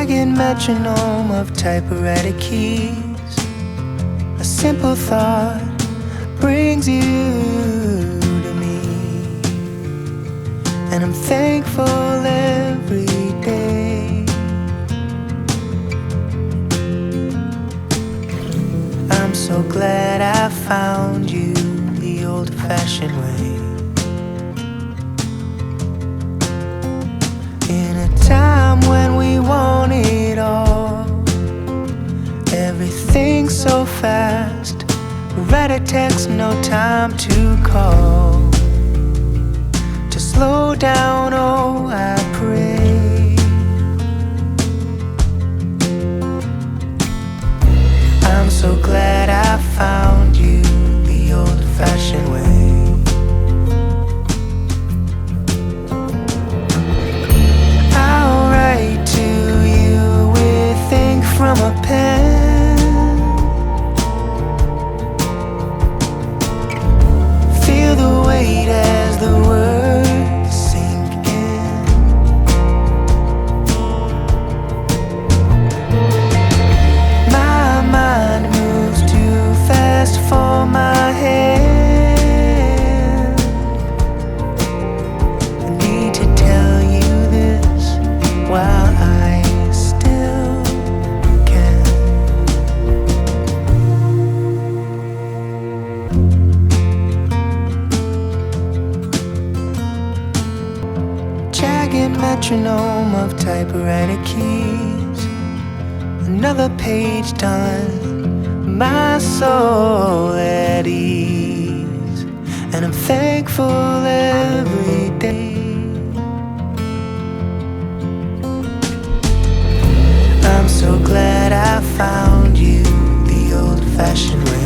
jagged metronome of typewriter keys. A simple thought brings you to me, and I'm thankful every day. I'm so glad I found you the old-fashioned way. In a time when we want it all, everything so fast. Write a text, no time to call. To slow down, oh, I pray. I'm so glad I found you the old-fashioned way. I'll write to you with ink from a pen. Feel the weight as the words sink in. My mind moves too fast for my hand. I need to tell you this while I still can. Jagged metronome of typewriter keys. Another page done, my soul at ease, and I'm thankful every day. I'm so glad I found you the old-fashioned way.